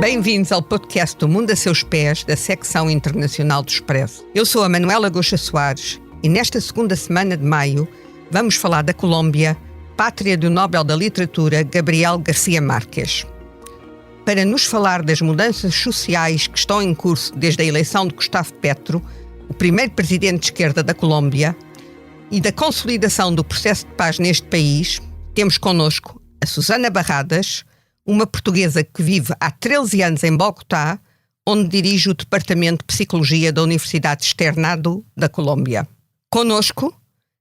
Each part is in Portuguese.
Bem-vindos ao podcast do Mundo a Seus Pés, da secção internacional do Expresso. Eu sou a Manuela Goxa Soares e nesta segunda semana de maio vamos falar da Colômbia, pátria do Nobel da Literatura Gabriel García Márquez. Para nos falar das mudanças sociais que estão em curso desde a eleição de Gustavo Petro, o primeiro presidente de esquerda da Colômbia, e da consolidação do processo de paz neste país, temos connosco a Susana Barradas, uma portuguesa que vive há 13 anos em Bogotá, onde dirige o Departamento de Psicologia da Universidade Externado da Colômbia. Connosco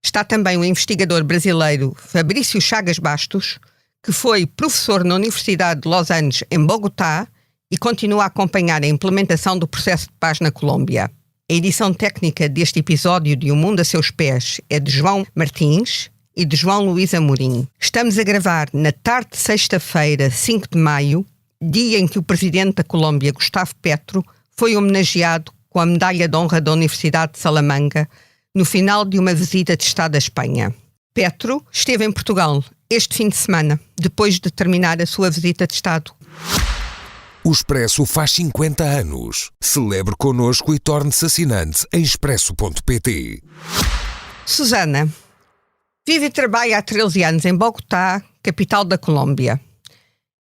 está também o investigador brasileiro Fabrício Chagas Bastos, que foi professor na Universidade de Los Angeles, em Bogotá, e continua a acompanhar a implementação do processo de paz na Colômbia. A edição técnica deste episódio de O Mundo a Seus Pés é de João Martins e de João Luís Amorim. Estamos a gravar na tarde de sexta-feira, 5 de maio, dia em que o presidente da Colômbia, Gustavo Petro, foi homenageado com a Medalha de Honra da Universidade de Salamanca no final de uma visita de Estado à Espanha. Petro esteve em Portugal este fim de semana, depois de terminar a sua visita de Estado. O Expresso faz 50 anos. Celebre connosco e torne-se assinante em expresso.pt. Susana, vive e trabalha há 13 anos em Bogotá, capital da Colômbia.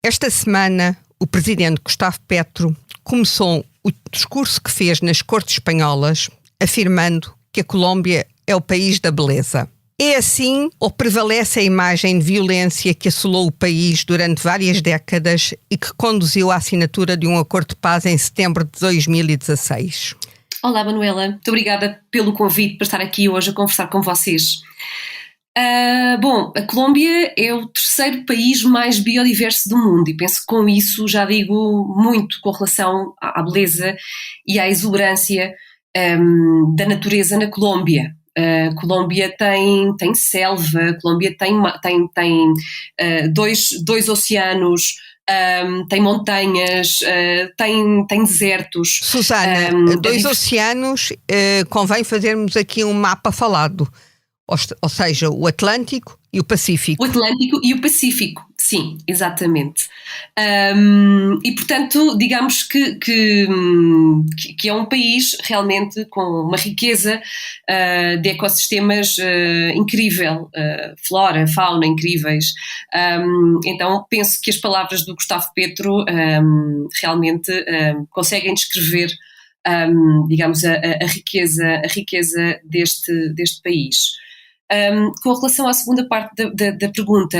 Esta semana, o presidente Gustavo Petro começou o discurso que fez nas Cortes Espanholas, afirmando que a Colômbia é o país da beleza. É assim ou prevalece a imagem de violência que assolou o país durante várias décadas e que conduziu à assinatura de um acordo de paz em setembro de 2016? Olá, Manuela. Muito obrigada pelo convite para estar aqui hoje a conversar com vocês. Bom, a Colômbia é o terceiro país mais biodiverso do mundo e penso que com isso já digo muito com relação à beleza e à exuberância da natureza na Colômbia. A Colômbia tem selva, a Colômbia tem dois oceanos, tem montanhas, tem desertos. Susana, dois oceanos, convém fazermos aqui um mapa falado, ou seja, o Atlântico e o Pacífico. O Atlântico e o Pacífico, sim, exatamente. E portanto, digamos que é um país realmente com uma riqueza de ecossistemas incrível, flora, fauna incríveis. Então penso que as palavras do Gustavo Petro realmente conseguem descrever, digamos, a riqueza deste país. Com relação à segunda parte da pergunta,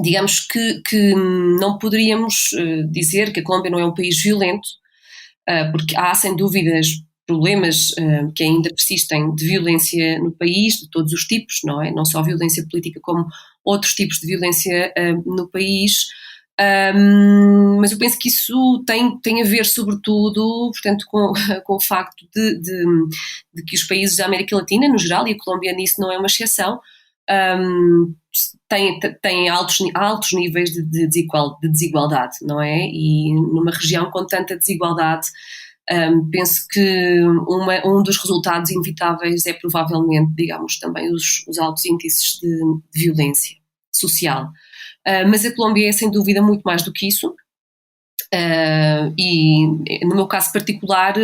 digamos que não poderíamos dizer que a Colômbia não é um país violento, porque há sem dúvidas problemas que ainda persistem de violência no país, de todos os tipos, não é? Não só violência política como outros tipos de violência no país. Mas eu penso que isso tem a ver sobretudo, portanto, com o facto de que os países da América Latina, no geral, e a Colômbia nisso não é uma exceção, têm altos níveis de desigualdade, não é? E numa região com tanta desigualdade, penso que um dos resultados inevitáveis é provavelmente, digamos, também os altos índices de violência social. Mas a Colômbia é sem dúvida muito mais do que isso, e no meu caso particular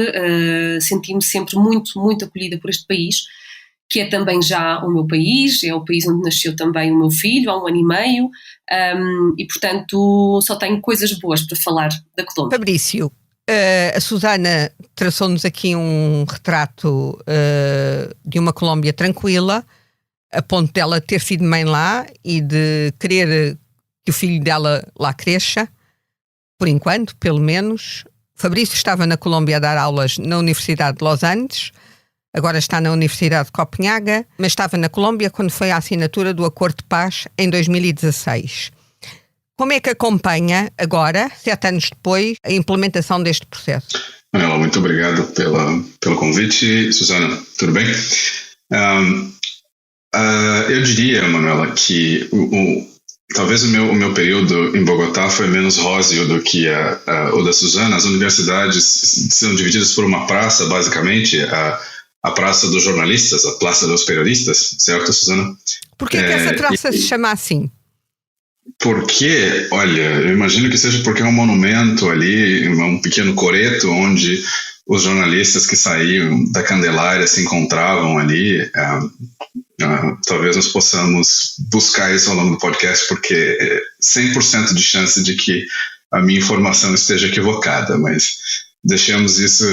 senti-me sempre muito, muito acolhida por este país, que é também já o meu país, é o país onde nasceu também o meu filho há 1 ano e meio, e portanto só tenho coisas boas para falar da Colômbia. Fabrício, a Susana traçou-nos aqui um retrato de uma Colômbia tranquila, a ponto dela ter sido mãe lá e de querer que o filho dela lá cresça, por enquanto, pelo menos. Fabrício estava na Colômbia a dar aulas na Universidade de Los Angeles, agora está na Universidade de Copenhaga, mas estava na Colômbia quando foi a assinatura do Acordo de Paz em 2016. Como é que acompanha agora, 7 anos depois, a implementação deste processo? Manuela, muito obrigado pelo convite. Susana, tudo bem? Eu diria, Manuela, que talvez o meu período em Bogotá foi menos róseo do que o da Susana. As universidades são divididas por uma praça, basicamente, a Praça dos Jornalistas, a Praça dos Periodistas, certo, Susana? Por que essa praça se chama assim? Porque, olha, eu imagino que seja porque é um monumento ali, um pequeno coreto onde os jornalistas que saíam da Candelária se encontravam ali. Talvez nós possamos buscar isso ao longo do podcast, porque é 100% de chance de que a minha informação esteja equivocada, mas deixemos isso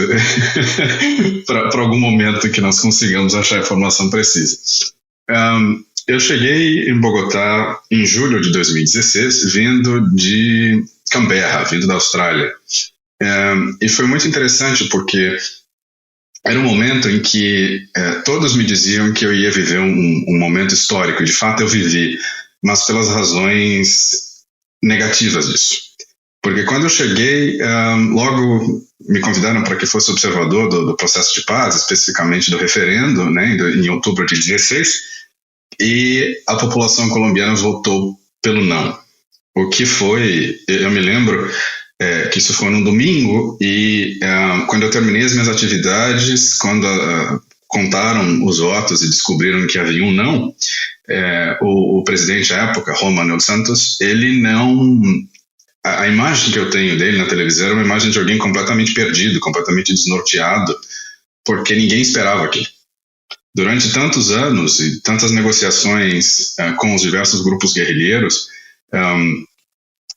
para algum momento que nós consigamos achar a informação precisa. Eu cheguei em Bogotá em julho de 2016, vindo de Canberra, vindo da Austrália. E foi muito interessante porque era um momento em que todos me diziam que eu ia viver um momento histórico. De fato, eu vivi, mas pelas razões negativas disso. Porque quando eu cheguei, logo me convidaram para que fosse observador do processo de paz, especificamente do referendo, né, em outubro de 2016. E a população colombiana votou pelo não. O que foi, eu me lembro que isso foi num domingo e quando eu terminei as minhas atividades, quando contaram os votos e descobriram que havia um não, o presidente à época, Juan Manuel Santos, ele não... A imagem que eu tenho dele na televisão era uma imagem de alguém completamente perdido, completamente desnorteado, porque ninguém esperava aquilo. Durante tantos anos e tantas negociações com os diversos grupos guerrilheiros,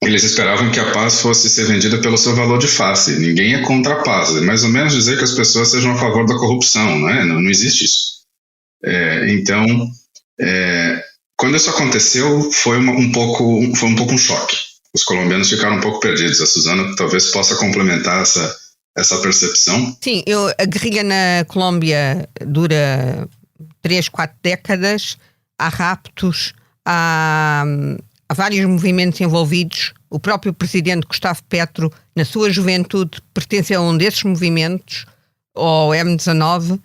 eles esperavam que a paz fosse ser vendida pelo seu valor de face. Ninguém é contra a paz. É mais ou menos dizer que as pessoas sejam a favor da corrupção, não é? Não existe isso. Então, quando isso aconteceu, foi um pouco um choque. Os colombianos ficaram um pouco perdidos. A Susana talvez possa complementar essa percepção. Sim, a guerrilha na Colômbia dura 3, 4 décadas, há raptos, há vários movimentos envolvidos. O próprio presidente Gustavo Petro, na sua juventude, pertence a um desses movimentos, ao M19.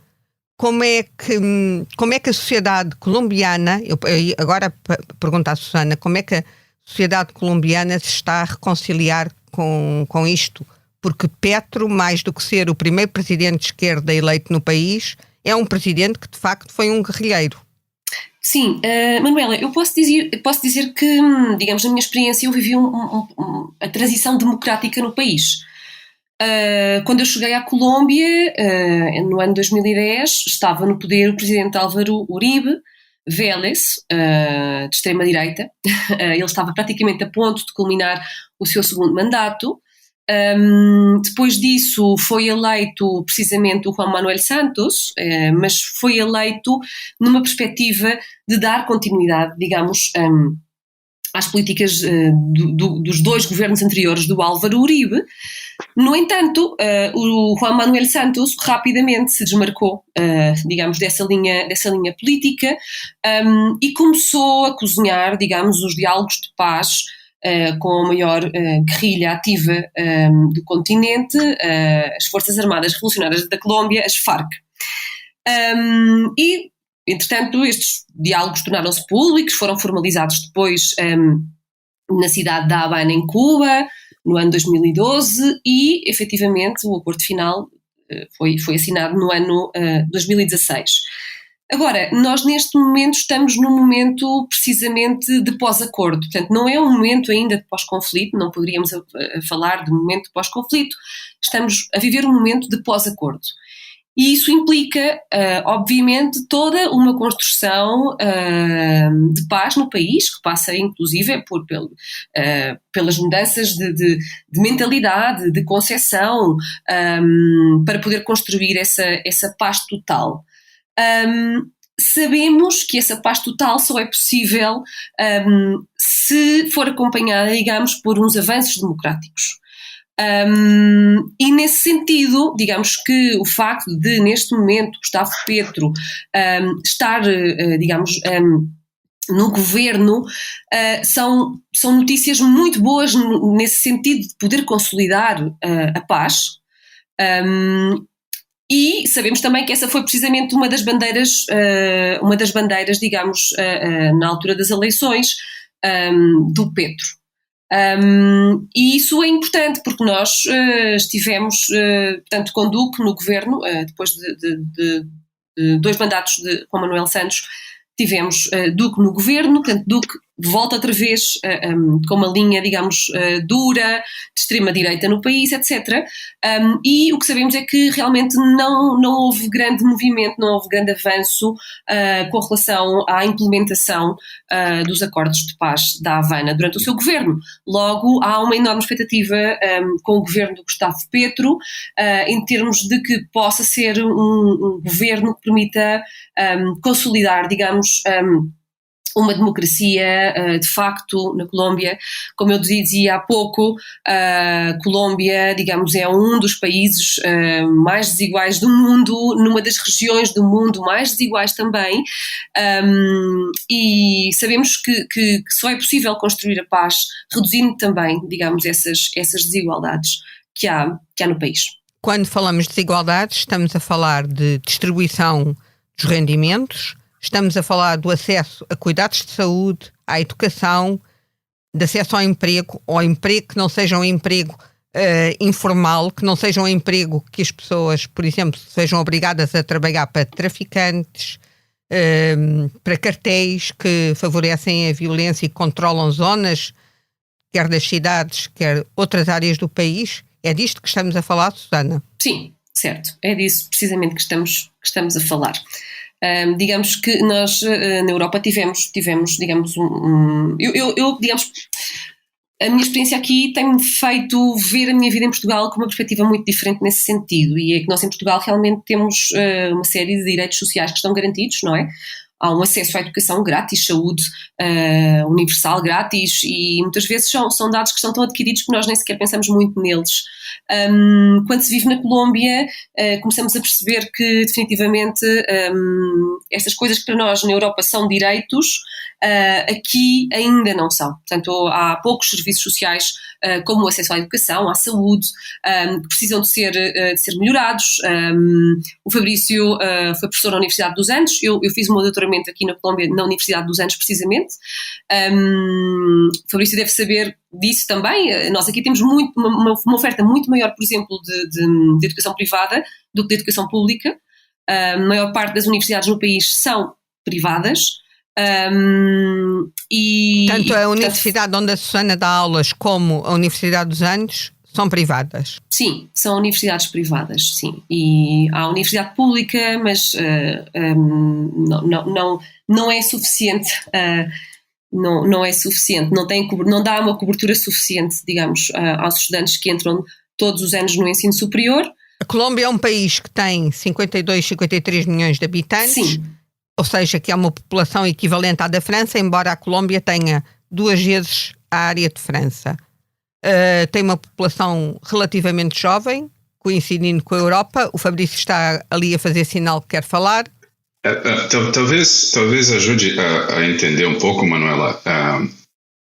Como é que a sociedade colombiana, eu agora pergunto à Susana, como é que a sociedade colombiana se está a reconciliar com isto? Porque Petro, mais do que ser o primeiro presidente de esquerda eleito no país, é um presidente que de facto foi um guerrilheiro. Sim, Manuela, eu posso dizer que, digamos, na minha experiência, eu vivi a transição democrática no país. Quando eu cheguei à Colômbia, no ano 2010, estava no poder o presidente Álvaro Uribe Vélez, de extrema-direita. Ele estava praticamente a ponto de culminar o seu segundo mandato. Depois disso foi eleito precisamente o Juan Manuel Santos, mas foi eleito numa perspectiva de dar continuidade, digamos, às políticas dos dois governos anteriores do Álvaro Uribe. No entanto, o Juan Manuel Santos rapidamente se desmarcou, digamos, dessa linha política, e começou a cozinhar, digamos, os diálogos de paz com a maior guerrilha ativa do continente, as Forças Armadas Revolucionárias da Colômbia, as FARC. E, entretanto, estes diálogos tornaram-se públicos, foram formalizados depois na cidade de Habana, em Cuba, no ano 2012, e, efetivamente, o acordo final foi assinado no ano 2016. Agora, nós neste momento estamos num momento precisamente de pós-acordo, portanto não é um momento ainda de pós-conflito, não poderíamos falar de momento de pós-conflito, estamos a viver um momento de pós-acordo. E isso implica, obviamente, toda uma construção de paz no país, que passa inclusive pelas mudanças de mentalidade, de concepção, para poder construir essa paz total. Sabemos que essa paz total só é possível se for acompanhada, digamos, por uns avanços democráticos. E nesse sentido, digamos que o facto de, neste momento, Gustavo Petro estar, digamos, no governo, são notícias muito boas nesse sentido de poder consolidar a paz. E sabemos também que essa foi precisamente uma das bandeiras, digamos, na altura das eleições, do Petro. E isso é importante porque nós estivemos, portanto, com Duque no governo, depois de 2 mandatos de Juan Manuel Santos, tivemos Duque no governo, portanto, Duque volta outra vez com uma linha, digamos, dura, de extrema-direita no país, etc. E o que sabemos é que realmente não houve grande movimento, não houve grande avanço com relação à implementação dos acordos de paz da Havana durante o seu governo. Logo, há uma enorme expectativa com o governo do Gustavo Petro, em termos de que possa ser um governo que permita consolidar, digamos, uma democracia de facto na Colômbia. Como eu dizia há pouco, a Colômbia, digamos, é um dos países mais desiguais do mundo, numa das regiões do mundo mais desiguais também, e sabemos que só é possível construir a paz reduzindo também, digamos, essas desigualdades que há no país. Quando falamos de desigualdades, estamos a falar de distribuição dos rendimentos, estamos a falar do acesso a cuidados de saúde, à educação, de acesso ao emprego que não seja um emprego informal, que não seja um emprego que as pessoas, por exemplo, sejam obrigadas a trabalhar para traficantes, para cartéis que favorecem a violência e controlam zonas, quer das cidades, quer outras áreas do país. É disto que estamos a falar, Susana? Sim, certo. É disso precisamente que estamos a falar. Digamos que nós na Europa tivemos digamos, digamos, a minha experiência aqui tem-me feito ver a minha vida em Portugal com uma perspectiva muito diferente nesse sentido, e é que nós em Portugal realmente temos uma série de direitos sociais que estão garantidos, não é? Há um acesso à educação grátis, saúde universal grátis, e muitas vezes são dados que estão tão adquiridos que nós nem sequer pensamos muito neles. Quando se vive na Colômbia, começamos a perceber que definitivamente estas coisas que para nós na Europa são direitos, aqui ainda não são. Portanto, há poucos serviços sociais como o acesso à educação, à saúde, que precisam de ser melhorados. O Fabrício foi professor na Universidade dos Andes, eu fiz o meu doutoramento aqui na Colômbia na Universidade dos Andes precisamente. O Fabrício deve saber disso também. Nós aqui temos uma oferta muito maior, por exemplo, de educação privada do que de educação pública. A maior parte das universidades no país são privadas. Tanto a universidade onde a Susana dá aulas como a Universidade dos Andes são privadas? Sim, são universidades privadas, sim. E há a universidade pública, mas não é suficiente. Não é suficiente, não dá uma cobertura suficiente, digamos, aos estudantes que entram todos os anos no ensino superior. A Colômbia é um país que tem 52, 53 milhões de habitantes. Sim. Ou seja, que é uma população equivalente à da França, embora a Colômbia tenha 2 vezes a área de França. Tem uma população relativamente jovem, coincidindo com a Europa. O Fabrício está ali a fazer sinal que quer falar. Talvez ajude a entender um pouco, Manuela,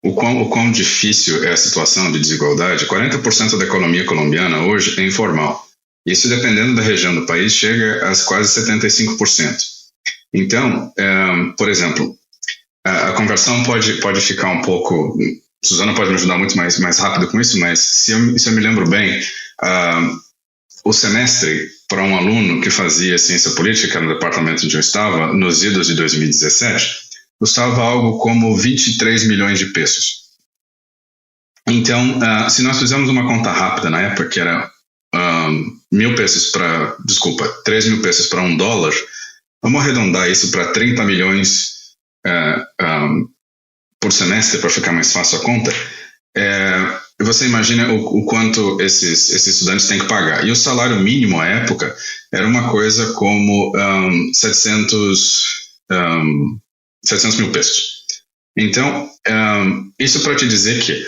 o quão difícil é a situação de desigualdade. 40% da economia colombiana hoje é informal. Isso, dependendo da região do país, chega a quase 75%. Então, por exemplo, a conversão pode ficar um pouco... Susana pode me ajudar muito mais rápido com isso, mas se eu me lembro bem, o semestre para um aluno que fazia ciência política no departamento onde eu estava, nos idos de 2017, custava algo como 23 milhões de pesos. Então, se nós fizermos uma conta rápida na época, que era 3 mil pesos para $1, vamos arredondar isso para 30 milhões por semestre, para ficar mais fácil a conta. Você imagina o quanto esses estudantes têm que pagar. E o salário mínimo à época era uma coisa como 700 mil pesos. Então, isso para te dizer que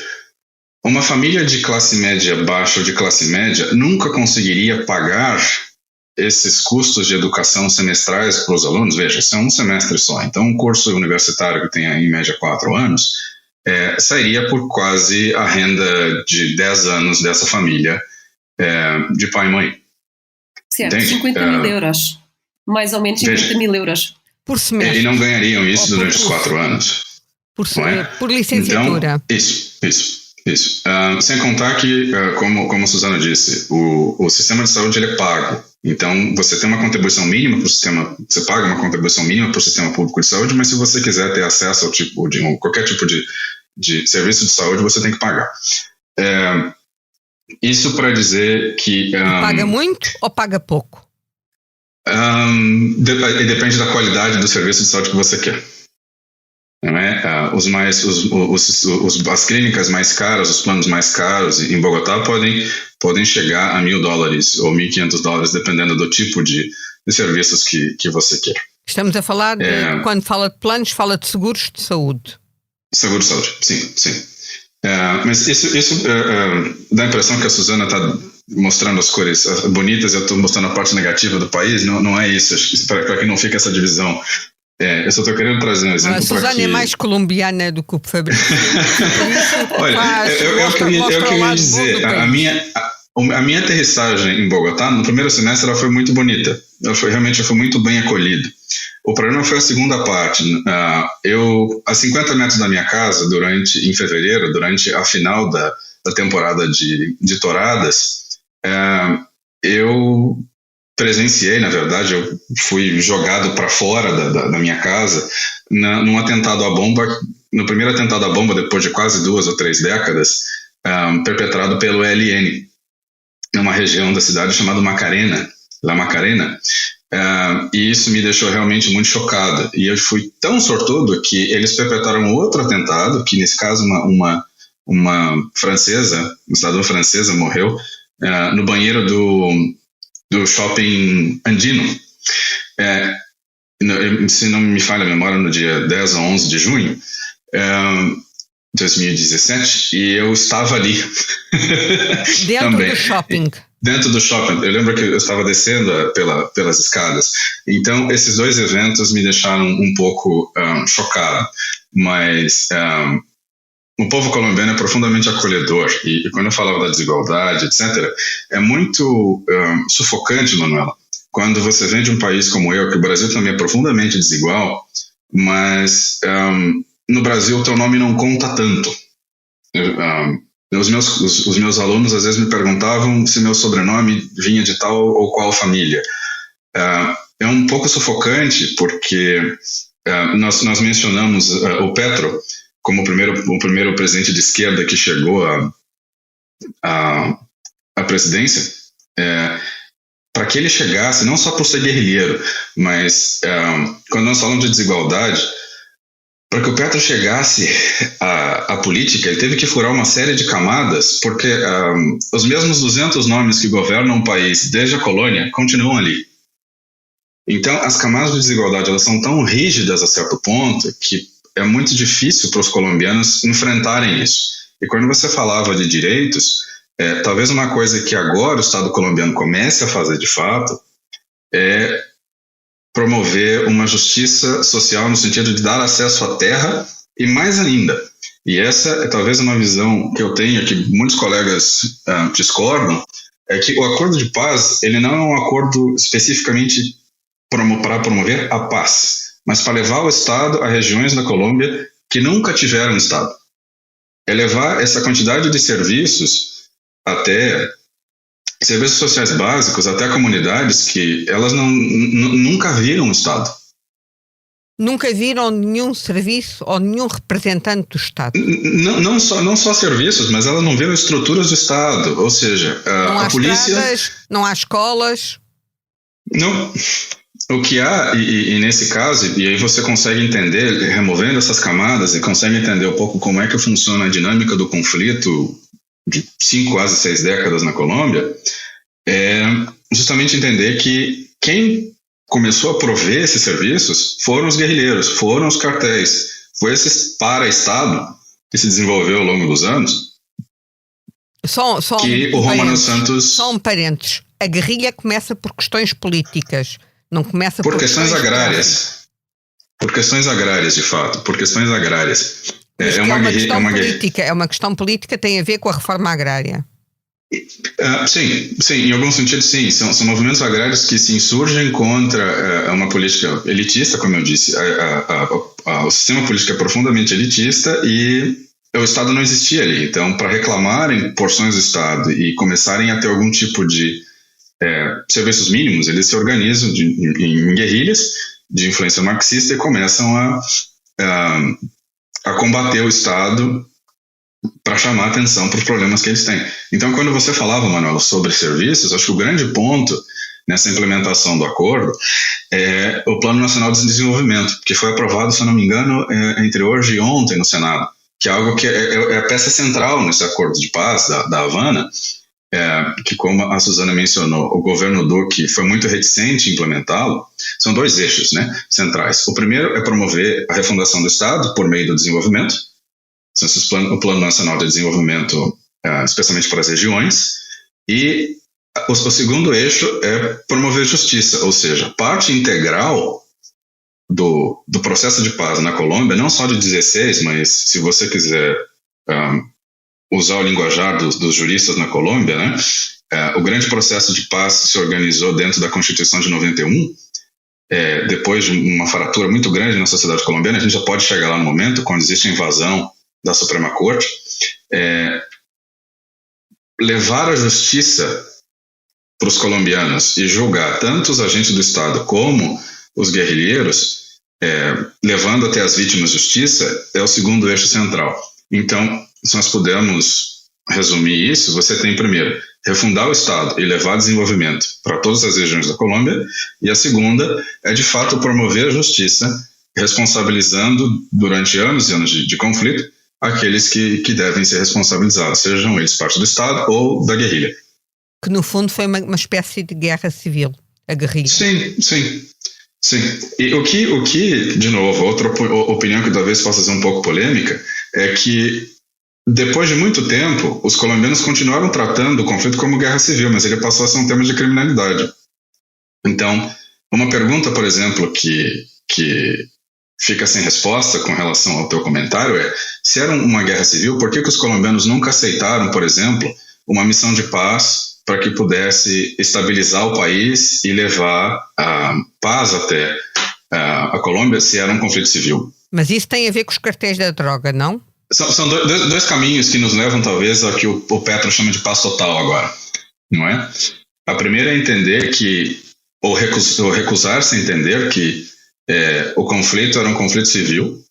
uma família de classe média baixa ou de classe média nunca conseguiria pagar esses custos de educação semestrais para os alunos. Veja, isso é um semestre só. Então, um curso universitário que tem em média 4 anos sairia por quase a renda de 10 anos dessa família de pai e mãe. Certo, 50 mil euros. Mais ou menos 50 mil euros. Por semestre. E não ganhariam isso durante os 4 anos. Por licenciatura. Então, isso. Sem contar que, como a Susana disse, o sistema de saúde ele é pago. Então, você tem uma contribuição mínima para o sistema, você paga uma contribuição mínima para o sistema público de saúde, mas se você quiser ter acesso ao qualquer tipo de serviço de saúde, você tem que pagar. Isso para dizer que... paga muito ou paga pouco? Depende da qualidade do serviço de saúde que você quer. Não é? As clínicas mais caras, os planos mais caros em Bogotá podem chegar a $1.000 ou $1.500, dependendo do tipo de serviços que você quer. Estamos a falar quando fala de planos, fala de seguros de saúde. Seguro de saúde, sim. Mas isso dá a impressão que a Suzana está mostrando as cores bonitas e eu estou mostrando a parte negativa do país. Não é isso, para que não fique essa divisão. Eu só estou querendo trazer um exemplo. A Suzana é mais colombiana do que o Fabrício. Olha, eu queria dizer, a minha aterrissagem em Bogotá, no primeiro semestre, ela foi muito bonita. Realmente eu fui muito bem acolhido. O problema foi a segunda parte. A 50 metros da minha casa, em fevereiro, durante a final da temporada de touradas, eu presenciei, na verdade, eu fui jogado para fora da minha casa num atentado à bomba, no primeiro atentado à bomba depois de quase 2 ou 3 décadas, perpetrado pelo ELN, numa região da cidade chamada Macarena, La Macarena, e isso me deixou realmente muito chocado. E eu fui tão sortudo que eles perpetraram outro atentado, que nesse caso uma francesa, uma cidadã francesa morreu no banheiro do shopping Andino. Se não me falha a memória, no dia 10 ou 11 de junho, 2017, e eu estava ali. Dentro do shopping. Dentro do shopping. Eu lembro que eu estava descendo pelas escadas. Então, esses 2 eventos me deixaram um pouco chocado. Mas o povo colombiano é profundamente acolhedor. E quando eu falava da desigualdade, etc., é muito sufocante, Manuela, quando você vem de um país como eu, que o Brasil também é profundamente desigual, mas no Brasil o teu nome não conta tanto. Os meus alunos às vezes me perguntavam se meu sobrenome vinha de tal ou qual família. É um pouco sufocante porque nós mencionamos o Petro como o primeiro presidente de esquerda que chegou à presidência, para que ele chegasse, não só por ser guerrilheiro, mas quando nós falamos de desigualdade, para que o Petro chegasse à política, ele teve que furar uma série de camadas, porque os mesmos 200 nomes que governam o país desde a colônia continuam ali. Então, as camadas de desigualdade elas são tão rígidas a certo ponto que é muito difícil para os colombianos enfrentarem isso. E quando você falava de direitos, talvez uma coisa que agora o Estado colombiano comece a fazer de fato é promover uma justiça social no sentido de dar acesso à terra e mais ainda. E essa é talvez uma visão que eu tenho, que muitos colegas discordam, é que o acordo de paz ele não é um acordo especificamente para promover a paz, mas para levar o Estado a regiões da Colômbia que nunca tiveram Estado. É levar essa quantidade de serviços até serviços sociais básicos, até comunidades que elas nunca viram Estado. Nunca viram nenhum serviço ou nenhum representante do Estado? Não só serviços, mas elas não viram estruturas do Estado. Ou seja, a polícia... estradas, não há escolas... Não... O que há, e nesse caso, e aí você consegue entender, removendo essas camadas, e consegue entender um pouco como é que funciona a dinâmica do conflito de 5, quase 6 décadas na Colômbia, é justamente entender que quem começou a prover esses serviços foram os guerrilheiros, foram os cartéis, foi esse para-estado que se desenvolveu ao longo dos anos, que o Romano Santos... Só um parênteses, a guerrilha começa por questões políticas, não começa por questões agrárias. Por questões agrárias, de fato. Por questões agrárias. É uma questão política, tem a ver com a reforma agrária. Sim, em algum sentido sim. São movimentos agrários que se insurgem contra uma política elitista, como eu disse. O sistema político é profundamente elitista e o Estado não existia ali. Então, para reclamarem porções do Estado e começarem a ter algum tipo de serviços mínimos, eles se organizam em guerrilhas de influência marxista e começam a combater o Estado para chamar atenção para os problemas que eles têm. Então, quando você falava, Manuela, sobre serviços, acho que o grande ponto nessa implementação do acordo é o Plano Nacional de Desenvolvimento, que foi aprovado, se eu não me engano, entre hoje e ontem no Senado, que é algo que é a peça central nesse acordo de paz da Havana, que, como a Suzana mencionou, o governo Duque foi muito reticente em implementá-lo. São 2 eixos, né, centrais. O primeiro é promover a refundação do Estado por meio do desenvolvimento, o Plano Nacional de Desenvolvimento, especialmente para as regiões, e o segundo eixo é promover justiça, ou seja, parte integral do processo de paz na Colômbia, não só de 16, mas se você quiser usar o linguajar dos juristas na Colômbia, né, o grande processo de paz se organizou dentro da Constituição de 91, depois de uma fratura muito grande na sociedade colombiana. A gente já pode chegar lá no momento, quando existe a invasão da Suprema Corte, levar a justiça para os colombianos e julgar tanto os agentes do Estado como os guerrilheiros, levando até as vítimas justiça, é o segundo eixo central. Então, se nós pudermos resumir isso, você tem, primeiro, refundar o Estado e levar desenvolvimento para todas as regiões da Colômbia, e a segunda é, de fato, promover a justiça, responsabilizando, durante anos e anos de conflito, aqueles que devem ser responsabilizados, sejam eles parte do Estado ou da guerrilha. Que, no fundo, foi uma espécie de guerra civil, a guerrilha. Sim. E o que, de novo, outra opinião que talvez possa ser um pouco polêmica, é que, depois de muito tempo, os colombianos continuaram tratando o conflito como guerra civil, mas ele passou a ser um tema de criminalidade. Então, uma pergunta, por exemplo, que fica sem resposta com relação ao teu comentário é: se era uma guerra civil, por que os colombianos nunca aceitaram, por exemplo, uma missão de paz para que pudesse estabilizar o país e levar a paz até a Colômbia, se era um conflito civil? Mas isso tem a ver com os cartéis da droga, não? São dois caminhos que nos levam, talvez, ao que o Petro chama de paz total agora, não é? A primeira é entender que, ou recusar-se a entender que o conflito era um conflito civil,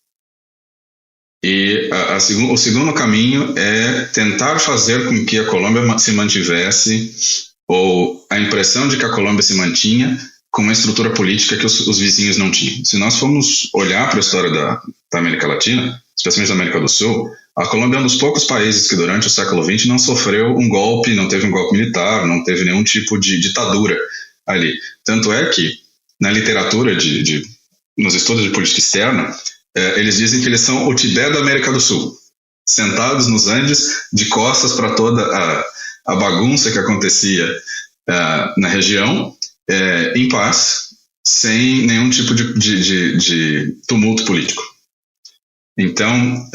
e o segundo caminho é tentar fazer com que a Colômbia se mantivesse, ou a impressão de que a Colômbia se mantinha, com uma estrutura política que os vizinhos não tinham. Se nós formos olhar para a história da América Latina, especialmente da América do Sul, a Colômbia é um dos poucos países que durante o século XX não sofreu um golpe, não teve um golpe militar, não teve nenhum tipo de ditadura ali. Tanto é que, na literatura, nos estudos de política externa, eles dizem que eles são o Tibete da América do Sul, sentados nos Andes, de costas para toda a bagunça que acontecia na região, em paz, sem nenhum tipo de tumulto político. Então,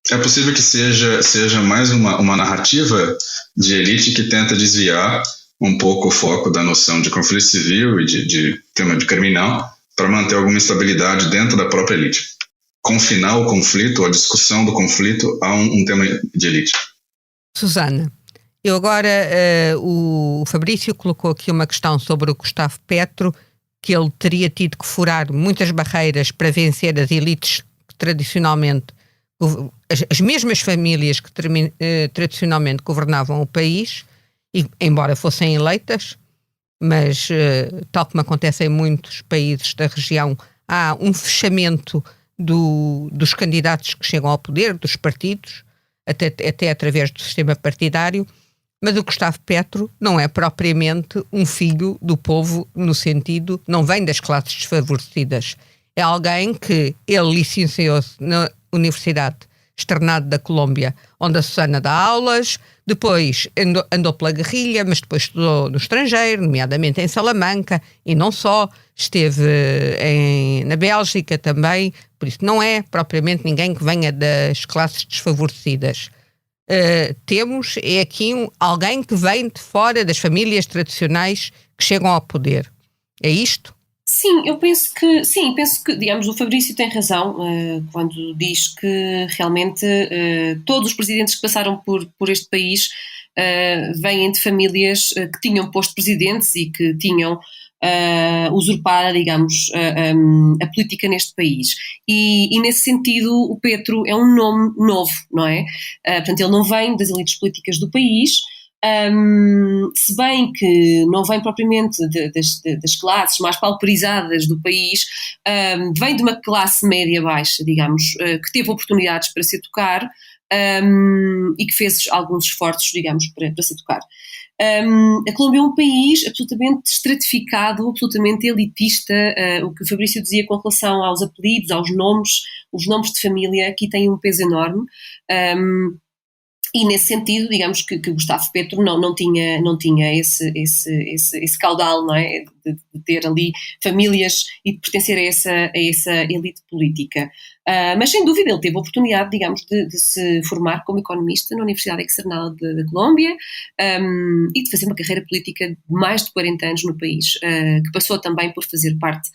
é possível que seja mais uma narrativa de elite que tenta desviar um pouco o foco da noção de conflito civil e de tema de criminal, para manter alguma estabilidade dentro da própria elite. Confinar o conflito, a discussão do conflito, a um tema de elite. Suzana, eu agora, o Fabrício colocou aqui uma questão sobre o Gustavo Petro, que ele teria tido que furar muitas barreiras para vencer as elites que tradicionalmente, as mesmas famílias que tradicionalmente governavam o país, e, embora fossem eleitas, mas, tal como acontece em muitos países da região, há um fechamento dos candidatos que chegam ao poder, dos partidos, até através do sistema partidário. Mas o Gustavo Petro não é propriamente um filho do povo, no sentido, não vem das classes desfavorecidas. É alguém que ele licenciou-se na Universidade Externado da Colômbia, onde a Suzana dá aulas, depois andou pela guerrilha, mas depois estudou no estrangeiro, nomeadamente em Salamanca, e não só, esteve na Bélgica também, por isso não é propriamente ninguém que venha das classes desfavorecidas. Temos aqui alguém que vem de fora das famílias tradicionais que chegam ao poder. É isto? Sim, penso que, digamos, o Fabrício tem razão quando diz que realmente todos os presidentes que passaram por este país vêm de famílias que tinham posto presidentes e que tinham usurpado, digamos, a política neste país. E nesse sentido o Petro é um nome novo, não é? Portanto, ele não vem das elites políticas do país, se bem que não vem propriamente das classes mais pauperizadas do país, vem de uma classe média-baixa, digamos, que teve oportunidades para se educar, e que fez alguns esforços, digamos, para se educar. A Colômbia é um país absolutamente estratificado, absolutamente elitista. O que o Fabrício dizia com relação aos apelidos, aos nomes, os nomes de família, aqui têm um peso enorme. E nesse sentido, digamos que Gustavo Petro não tinha esse caudal, não é? De ter ali famílias e de pertencer a essa elite política. Mas sem dúvida ele teve a oportunidade, digamos, de se formar como economista na Universidade External da Colômbia, e de fazer uma carreira política de mais de 40 anos no país, que passou também por fazer parte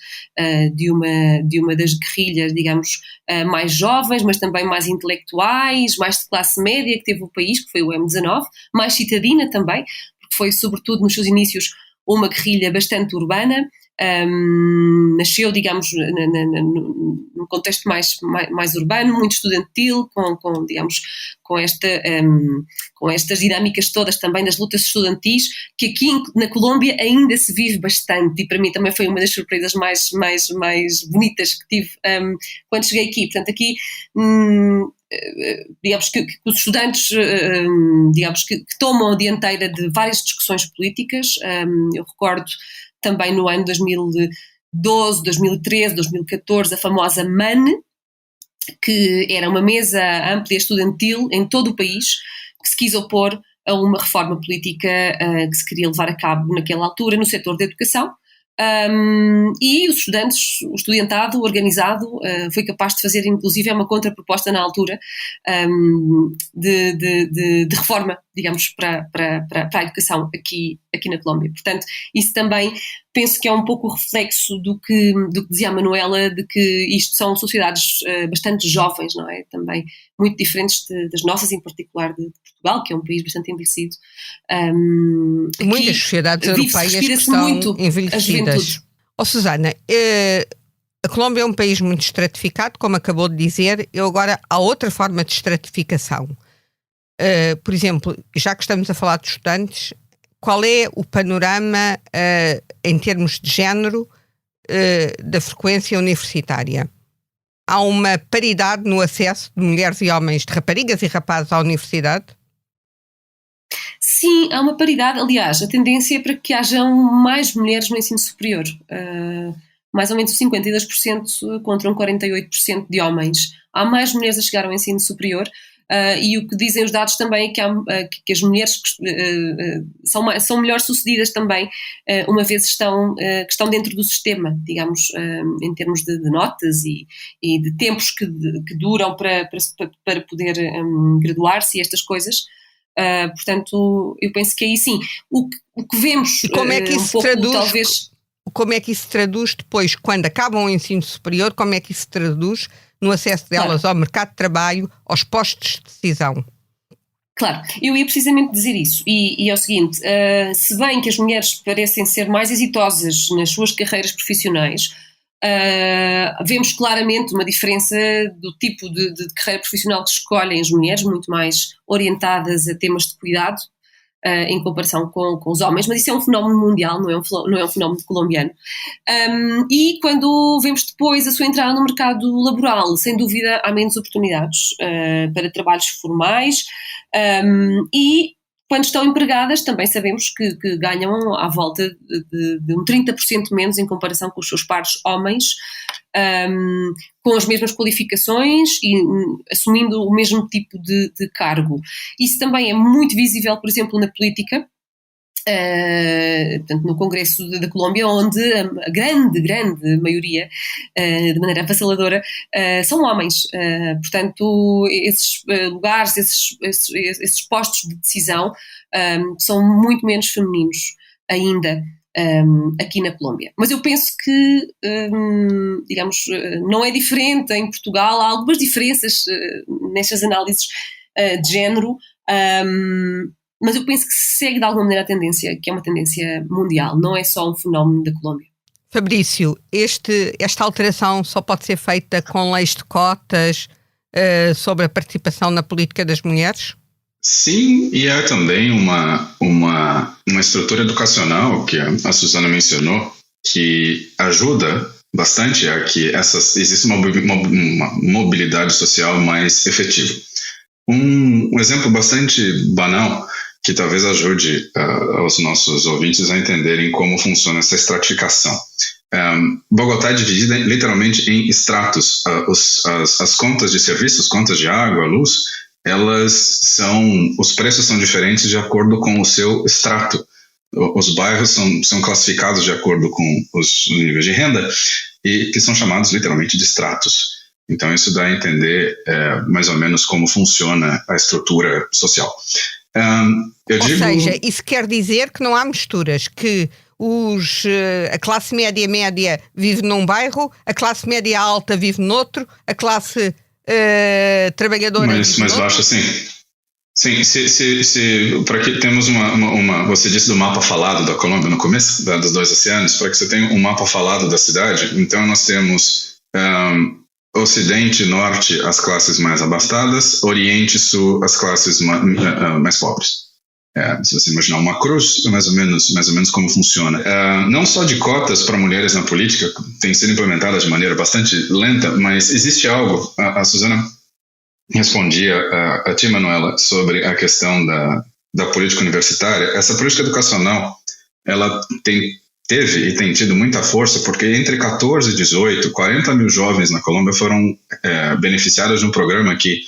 de uma das guerrilhas, digamos, mais jovens, mas também mais intelectuais, mais de classe média que teve o país, que foi o M19, mais citadina também, porque foi sobretudo nos seus inícios uma guerrilha bastante urbana. Nasceu, digamos, num contexto mais urbano, muito estudantil, com estas dinâmicas todas também das lutas estudantis, que aqui na Colômbia ainda se vive bastante, e para mim também foi uma das surpresas mais bonitas que tive quando cheguei aqui. Portanto, aqui digamos que os estudantes, digamos que tomam a dianteira de várias discussões políticas. Eu recordo também no ano 2012, 2013, 2014, a famosa MAN, que era uma mesa ampla estudantil em todo o país, que se quis opor a uma reforma política que se queria levar a cabo naquela altura no setor da educação. E os estudantes, o estudantado organizado, foi capaz de fazer inclusive uma contraproposta na altura, de reforma, digamos, para a educação aqui na Colômbia. Portanto, isso também penso que é um pouco o reflexo do que dizia a Manuela, de que isto são sociedades bastante jovens, não é? Também muito diferentes das nossas, em particular de Portugal, que é um país bastante envelhecido. Muitas sociedades europeias que estão envelhecidas. Susana, a Colômbia é um país muito estratificado, como acabou de dizer. Agora, há outra forma de estratificação. Por exemplo, já que estamos a falar de estudantes, qual é o panorama em termos de género da frequência universitária? Há uma paridade no acesso de mulheres e homens, de raparigas e rapazes à universidade? Sim, há uma paridade. Aliás, a tendência é para que hajam mais mulheres no ensino superior. Mais ou menos 52% contra 48% de homens. Há mais mulheres a chegar ao ensino superior. E o que dizem os dados também é que as mulheres são melhor sucedidas também, uma vez que estão dentro do sistema, digamos, em termos de notas e de tempos que duram para poder graduar-se e estas coisas. Portanto, eu penso que aí sim. O que vemos, e como é que isso traduz, talvez... Como é que isso se traduz depois, quando acabam o ensino superior, como é que isso se traduz no acesso delas ao mercado de trabalho, aos postos de decisão? Claro, eu ia precisamente dizer isso, e é o seguinte, se bem que as mulheres parecem ser mais exitosas nas suas carreiras profissionais, vemos claramente uma diferença do tipo de carreira profissional que escolhem as mulheres, muito mais orientadas a temas de cuidado, em comparação com os homens, mas isso é um fenómeno mundial, não é um fenómeno colombiano. E quando vemos depois a sua entrada no mercado laboral, sem dúvida há menos oportunidades para trabalhos formais, e quando estão empregadas também sabemos que ganham à volta de um 30% menos em comparação com os seus pares homens, com as mesmas qualificações e assumindo o mesmo tipo de cargo. Isso também é muito visível, por exemplo, na política, portanto, no Congresso da Colômbia, onde a grande maioria, de maneira avassaladora, são homens. Portanto, esses lugares, esses postos de decisão são muito menos femininos ainda aqui na Colômbia. Mas eu penso que, digamos, não é diferente em Portugal. Há algumas diferenças nestas análises de género, mas eu penso que segue de alguma maneira a tendência, que é uma tendência mundial, não é só um fenómeno da Colômbia. Fabrício, esta alteração só pode ser feita com leis de cotas sobre a participação na política das mulheres? Sim, e é também uma estrutura educacional que a Suzana mencionou, que ajuda bastante a que exista uma mobilidade social mais efetiva. Um exemplo bastante banal, que talvez ajude os nossos ouvintes a entenderem como funciona essa estratificação. Bogotá é dividida literalmente em estratos. As contas de serviços, contas de água, luz, os preços são diferentes de acordo com o seu extrato. Os bairros são classificados de acordo com os níveis de renda e que são chamados literalmente de estratos. Então isso dá a entender mais ou menos como funciona a estrutura social. Ou seja, isso quer dizer que não há misturas, que a classe média vive num bairro, a classe média alta vive noutro, a classe trabalhadora vive mais baixa, sim. Sim, para que temos você disse do mapa falado da Colômbia no começo, dos dois oceanos, para que você tenha um mapa falado da cidade, então nós temos Ocidente e Norte as classes mais abastadas, Oriente e Sul as classes mais pobres. Se você imaginar uma cruz, é mais ou menos como funciona. Não só de cotas para mulheres na política, tem sido implementada de maneira bastante lenta, mas existe algo, a Suzana respondia a ti, Manuela, sobre a questão da política universitária. Essa política educacional, ela teve e tem tido muita força, porque entre 14 e 18, 40 mil jovens na Colômbia foram beneficiados de um programa que,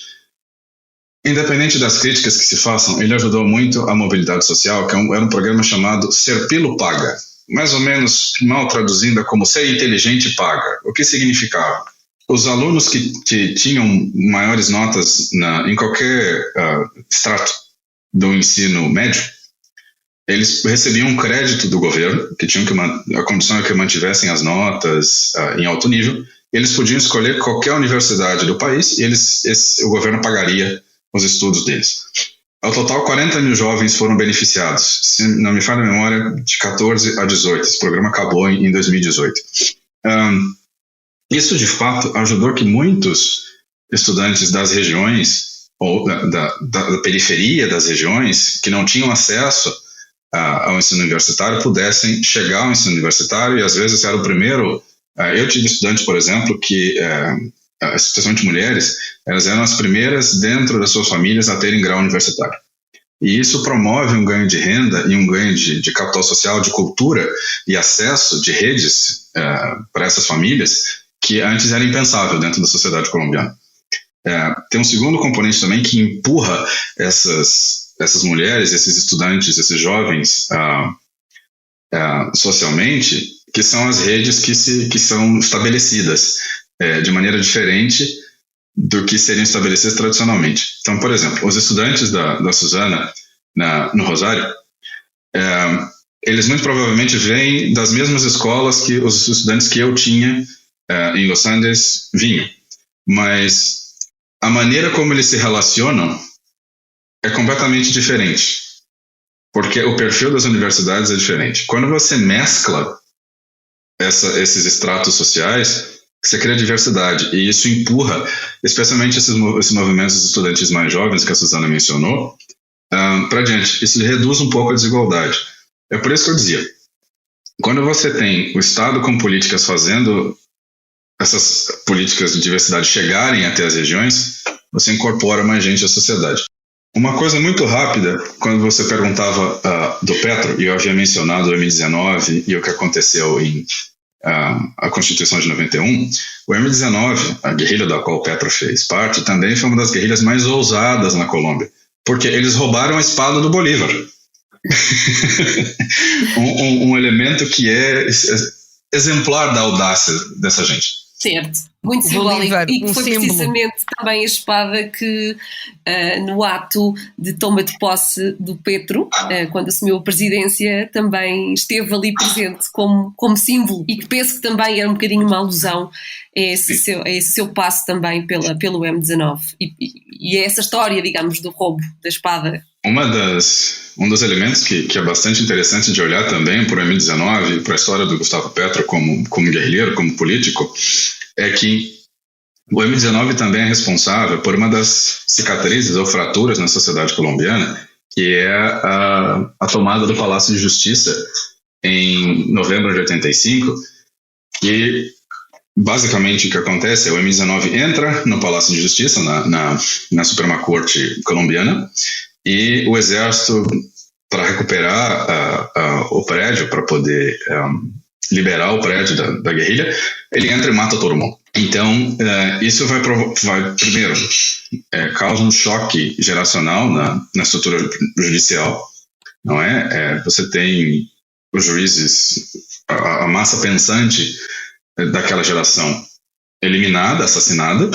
independente das críticas que se façam, ele ajudou muito a mobilidade social, que era um programa chamado Ser Pilo Paga, mais ou menos mal traduzindo como Ser Inteligente Paga. O que significava? Os alunos que tinham maiores notas em qualquer extrato do ensino médio, eles recebiam um crédito do governo, a condição é que mantivessem as notas em alto nível. Eles podiam escolher qualquer universidade do país e o governo pagaria os estudos deles. Ao total, 40 mil jovens foram beneficiados, se não me falha a memória, de 14 a 18. Esse programa acabou em 2018. Isso, de fato, ajudou que muitos estudantes das regiões, ou da periferia das regiões, que não tinham acesso ao ensino universitário, pudessem chegar ao ensino universitário, e às vezes era o primeiro. Eu tive estudantes, por exemplo, que, especialmente mulheres, elas eram as primeiras dentro das suas famílias a terem grau universitário. E isso promove um ganho de renda e um ganho de capital social, de cultura e acesso de redes para essas famílias, que antes era impensável dentro da sociedade colombiana. Tem um segundo componente também que empurra essas mulheres, esses estudantes, esses jovens socialmente, que são as redes que são estabelecidas de maneira diferente do que seriam estabelecidas tradicionalmente. Então, por exemplo, os estudantes da Suzana no Rosário, eles muito provavelmente vêm das mesmas escolas que os estudantes que eu tinha em Los Andes vinham, mas a maneira como eles se relacionam é completamente diferente, porque o perfil das universidades é diferente. Quando você mescla esses estratos sociais, você cria diversidade, e isso empurra, especialmente esses movimentos estudantis mais jovens que a Suzana mencionou, para diante. Isso reduz um pouco a desigualdade. É por isso que eu dizia, quando você tem o Estado com políticas fazendo essas políticas de diversidade chegarem até as regiões, você incorpora mais gente à sociedade. Uma coisa muito rápida, quando você perguntava do Petro, e eu havia mencionado o M19 e o que aconteceu em a Constituição de 91, o M19, a guerrilha da qual o Petro fez parte, também foi uma das guerrilhas mais ousadas na Colômbia, porque eles roubaram a espada do Bolívar. um elemento que é exemplar da audácia dessa gente. Certo, muito simbólico, e que foi precisamente também a espada que no ato de toma de posse do Petro, quando assumiu a presidência, também esteve ali presente como símbolo, e que penso que também era um bocadinho uma alusão a esse seu passo também pelo M19 e essa história, digamos, do roubo da espada Um dos elementos que é bastante interessante de olhar também para o M19 e para a história do Gustavo Petro como guerrilheiro, como político, é que o M19 também é responsável por uma das cicatrizes ou fraturas na sociedade colombiana, que é a tomada do Palácio de Justiça em novembro de 85, e basicamente o que acontece é o M19 entra no Palácio de Justiça, na Suprema Corte colombiana, e o exército, para recuperar o prédio, para poder liberar o prédio da guerrilha, ele entra e mata todo mundo. Então, isso vai primeiro, causa um choque geracional na estrutura judicial, não é? Você tem os juízes, a massa pensante daquela geração eliminada, assassinada,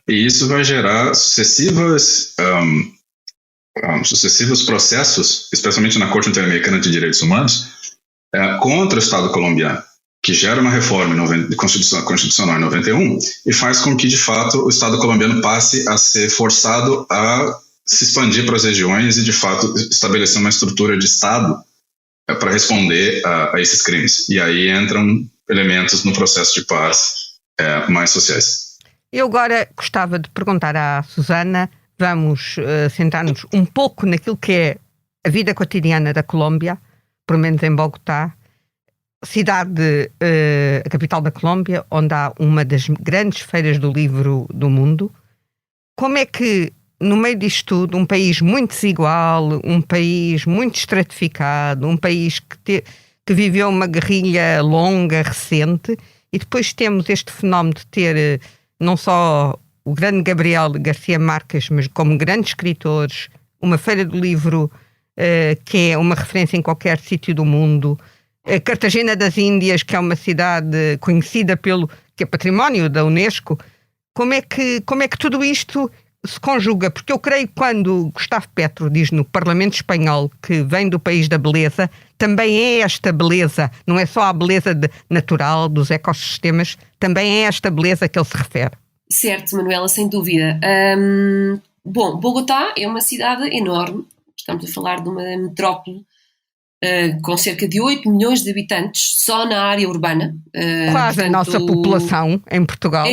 e isso vai gerar sucessivos processos, especialmente na Corte Interamericana de Direitos Humanos, contra o Estado colombiano, que gera uma reforma constitucional em 91 e faz com que, de fato, o Estado colombiano passe a ser forçado a se expandir para as regiões e, de fato, estabelecer uma estrutura de Estado para responder a esses crimes. E aí entram elementos no processo de paz mais sociais. Eu agora gostava de perguntar à Susana, vamos sentar-nos um pouco naquilo que é a vida cotidiana da Colômbia, pelo menos em Bogotá, cidade, a capital da Colômbia, onde há uma das grandes feiras do livro do mundo. Como é que, no meio disto tudo, um país muito desigual, um país muito estratificado, um país que viveu uma guerrilha longa, recente, e depois temos este fenómeno de ter não só o grande Gabriel García Márquez, mas como grandes escritores, uma feira do livro que é uma referência em qualquer sítio do mundo, Cartagena das Índias, que é uma cidade conhecida que é património da Unesco. Como é que tudo isto se conjuga? Porque eu creio que quando Gustavo Petro diz no Parlamento Espanhol que vem do país da beleza, também é esta beleza, não é só a beleza natural dos ecossistemas, também é esta beleza que ele se refere. Certo, Manuela, sem dúvida. Bom, Bogotá é uma cidade enorme, estamos a falar de uma metrópole com cerca de 8 milhões de habitantes só na área urbana. Quase a nossa população em Portugal.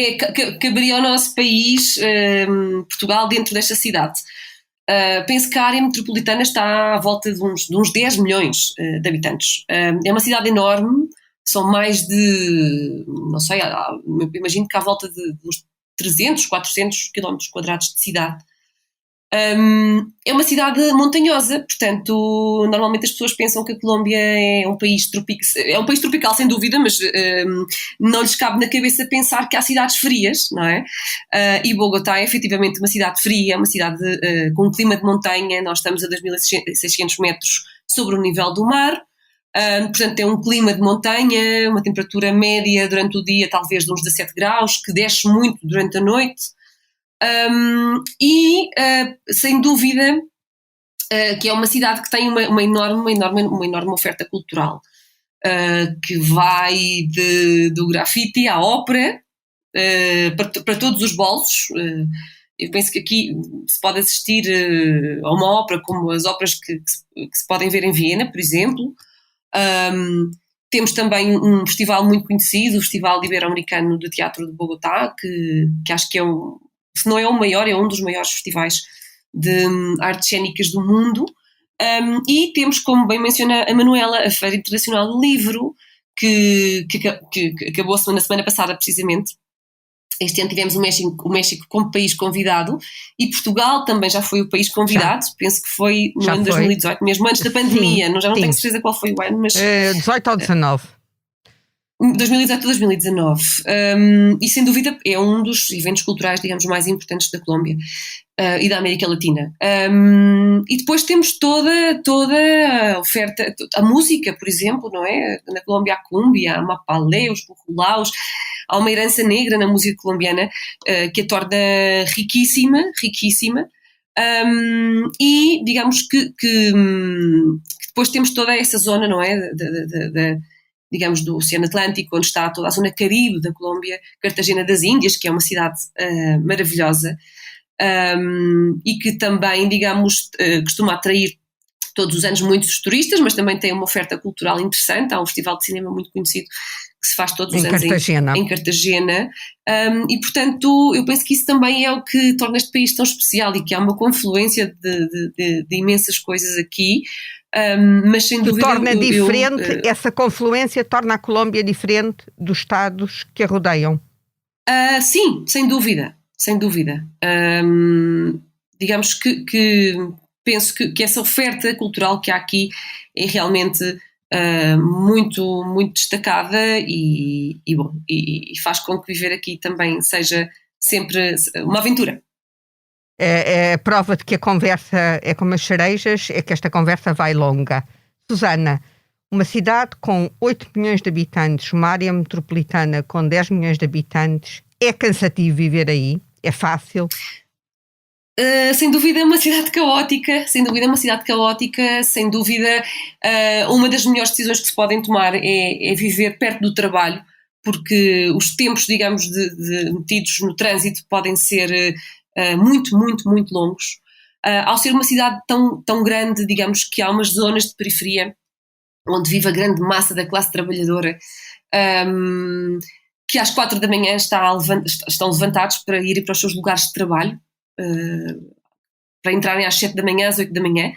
Caberia ao nosso país, Portugal, dentro desta cidade. Penso que a área metropolitana está à volta de uns 10 milhões de habitantes. É uma cidade enorme, são mais de, não sei, imagino que à volta de uns 300, 400 quilómetros quadrados de cidade. É uma cidade montanhosa, portanto, normalmente as pessoas pensam que a Colômbia é um país tropical, sem dúvida, mas não lhes cabe na cabeça pensar que há cidades frias, não é? E Bogotá é efetivamente uma cidade fria, é uma cidade com um clima de montanha, nós estamos a 2.600 metros sobre o nível do mar, portanto tem um clima de montanha, uma temperatura média durante o dia talvez de uns 17 graus, que desce muito durante a noite. Sem dúvida que é uma cidade que tem uma enorme oferta cultural, que vai do grafite à ópera, para todos os bolsos. Eu penso que aqui se pode assistir a uma ópera como as óperas que se podem ver em Viena, por exemplo. Temos também um festival muito conhecido, o Festival Ibero-Americano de Teatro de Bogotá, que acho que se não é o maior, é um dos maiores festivais de artes cênicas do mundo. E temos, como bem menciona a Manuela, a Feira Internacional do Livro, que acabou na semana passada, precisamente. Este ano tivemos o México como país convidado, e Portugal também já foi o país convidado, penso que foi no ano de 2018, mesmo antes da pandemia. Já não tenho certeza qual foi o ano, mas 18 ou 19. 2018 a 2019, e sem dúvida é um dos eventos culturais, digamos, mais importantes da Colômbia e da América Latina. E depois temos toda a oferta, a música, por exemplo, não é? Na Colômbia há cumbia, há mapalé, os burrulaus, há uma herança negra na música colombiana que a torna riquíssima, e digamos que depois temos toda essa zona, não é? Digamos, do Oceano Atlântico, onde está toda a zona Caribe da Colômbia, Cartagena das Índias, que é uma cidade maravilhosa, e que também, digamos, costuma atrair todos os anos muitos turistas, mas também tem uma oferta cultural interessante. Há um festival de cinema muito conhecido que se faz todos os anos em Cartagena. E, portanto, eu penso que isso também é o que torna este país tão especial e que há uma confluência de imensas coisas aqui. Mas sem dúvida... Torna diferente, essa confluência torna a Colômbia diferente dos estados que a rodeiam? Sim, sem dúvida. Digamos que penso que essa oferta cultural que há aqui é realmente muito, muito destacada e faz com que viver aqui também seja sempre uma aventura. A prova de que a conversa é como as cerejas é que esta conversa vai longa. Susana, uma cidade com 8 milhões de habitantes, uma área metropolitana com 10 milhões de habitantes, é cansativo viver aí? É fácil? Sem dúvida é uma cidade caótica, sem dúvida uma das melhores decisões que se podem tomar é viver perto do trabalho, porque os tempos, digamos, de metidos no trânsito podem ser muito, muito, muito longos. Ao ser uma cidade tão grande, digamos que há umas zonas de periferia onde vive a grande massa da classe trabalhadora, que às 4 da manhã estão levantados para irem para os seus lugares de trabalho, para entrarem às 7 da manhã, às 8 da manhã.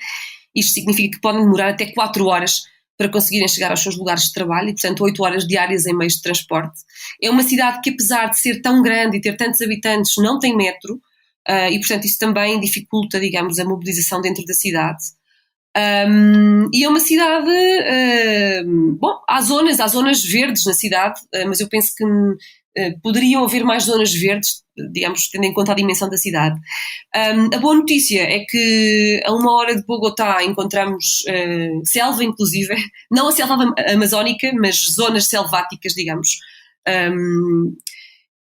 Isto significa que podem demorar até 4 horas para conseguirem chegar aos seus lugares de trabalho e, portanto, 8 horas diárias em meios de transporte. É uma cidade que, apesar de ser tão grande e ter tantos habitantes, não tem metro, e, portanto, isso também dificulta, digamos, a mobilização dentro da cidade. E é uma cidade... há zonas verdes na cidade, mas eu penso que poderiam haver mais zonas verdes, digamos, tendo em conta a dimensão da cidade. A boa notícia é que a 1 hora de Bogotá encontramos selva, inclusive, não a selva amazónica, mas zonas selváticas, digamos,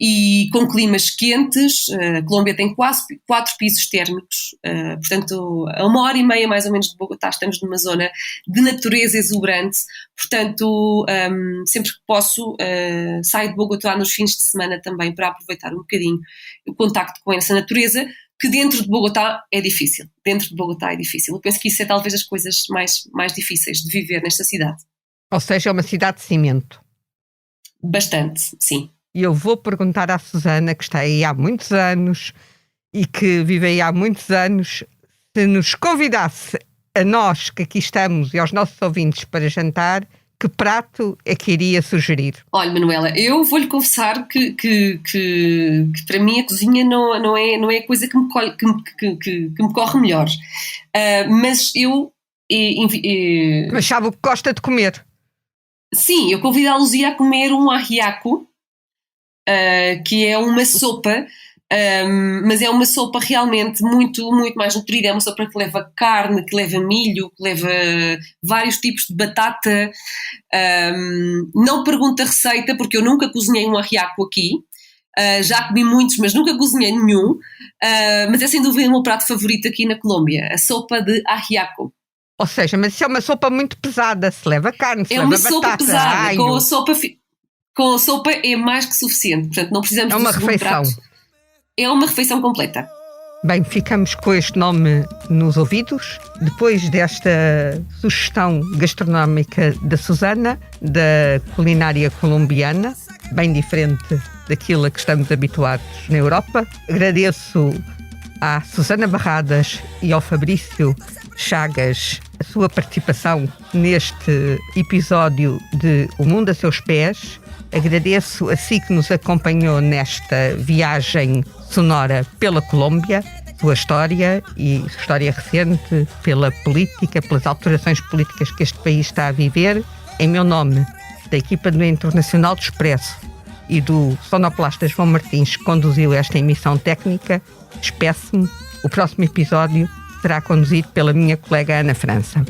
e com climas quentes. A Colômbia tem quase 4 pisos térmicos, portanto, a 1 hora e meia mais ou menos de Bogotá estamos numa zona de natureza exuberante. Portanto, sempre que posso, saio de Bogotá nos fins de semana também para aproveitar um bocadinho o contacto com essa natureza, que dentro de Bogotá é difícil. Eu penso que isso é talvez as coisas mais difíceis de viver nesta cidade. Ou seja, é uma cidade de cimento. Bastante, sim. E eu vou perguntar à Susana, que está aí há muitos anos e que vive aí há muitos anos, se nos convidasse a nós que aqui estamos e aos nossos ouvintes para jantar, que prato é que iria sugerir? Olha, Manuela, eu vou-lhe confessar que para mim a cozinha não é a coisa que me corre melhor. Mas eu... Mas sabe o que gosta de comer? Sim, eu convido a Luzia a comer um ajiaco, que é uma sopa, mas é uma sopa realmente muito, muito mais nutrida. É uma sopa que leva carne, que leva milho, que leva vários tipos de batata. Não pergunto a receita, porque eu nunca cozinhei um ajiaco aqui. Já comi muitos, mas nunca cozinhei nenhum. Mas é sem dúvida o meu prato favorito aqui na Colômbia, a sopa de ajiaco. Ou seja, mas isso é uma sopa muito pesada, se leva carne, se leva batata. É uma sopa pesada, com a sopa é mais que suficiente, portanto não precisamos de um segundo prato. É uma refeição completa. Bem, ficamos com este nome nos ouvidos, depois desta sugestão gastronómica da Susana, da culinária colombiana, bem diferente daquilo a que estamos habituados na Europa. Agradeço à Susana Barradas e ao Fabrício Chagas a sua participação neste episódio de O Mundo a Seus Pés. Agradeço a si que nos acompanhou nesta viagem sonora pela Colômbia, sua história e história recente, pela política, pelas alterações políticas que este país está a viver. Em meu nome, da equipa do Internacional do Expresso e do sonoplasta João Martins, que conduziu esta emissão técnica, despeço-me. O próximo episódio será conduzido pela minha colega Ana França.